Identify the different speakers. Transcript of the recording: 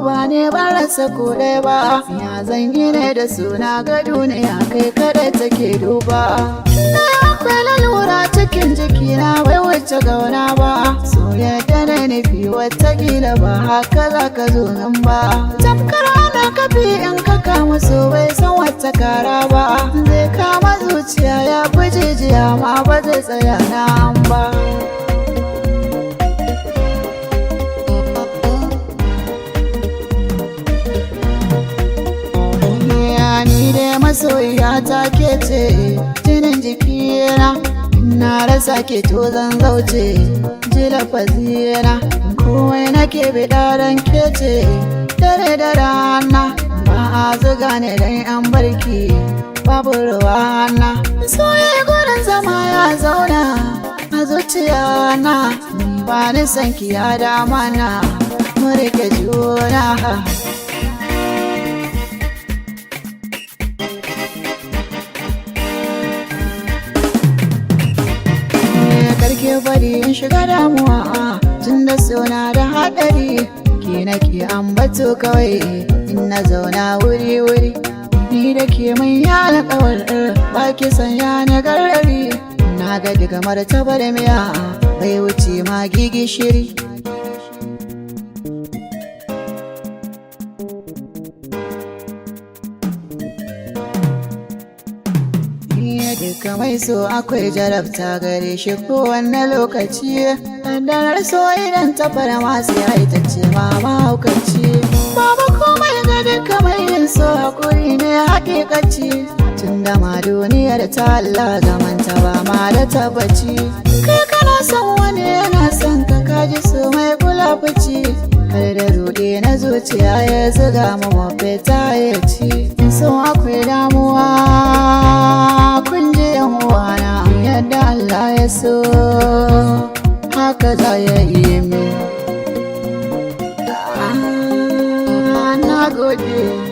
Speaker 1: ba ne ba rasa ko ɗaya ba, ya zan yi ne da suna ga duniya kai kada take duba. Na akwai lalura cikin jikina bai wuce gauna ba, soyayya na nufi watakila ba haka za ka zo nan ba. Tamkar ana kafi in ka kama so bai san wata kara ba, zai kama zuciya ya fi jijiya ma ba zai tsaya nan ba. Ni dai masoyiya ta ke ce jinin jikina, na rasa ke to zan zauce ji lafazina, komai nake bida dan ke ce dare da rana, ba a zuga ne dan an barki babu ruwana. Soyayya gurin zama ya zauna a zuciya na, ni ba ni san ki ya dama na mu rike juna. Karke bari in shiga damuwa tun da suna da haɗari, ke nake ambato kawai in na zauna wuri-wuri. Ni da ke mai yana kawar ba ki sanya na garari, na ga daga martabar miya bai wuce ma gishiri. Duka mai so akwai jarabta gare shi kowanne lokaci, dandanar so idan ta fara masu ya ita ce ma mahaukaci. Babu komai ga duka mai yin so hakuri ne hakikaci, tun da ma duniyar ta Allah zamanta ba ma da tabbaci. Kai kana son wani yana son ka kaji so mai kula fici, har da ruɗe na zuciya ya zuga ma mafita ya ci. So akwai damuwa yadda Allah ya so haka za ya yi min. Na gode.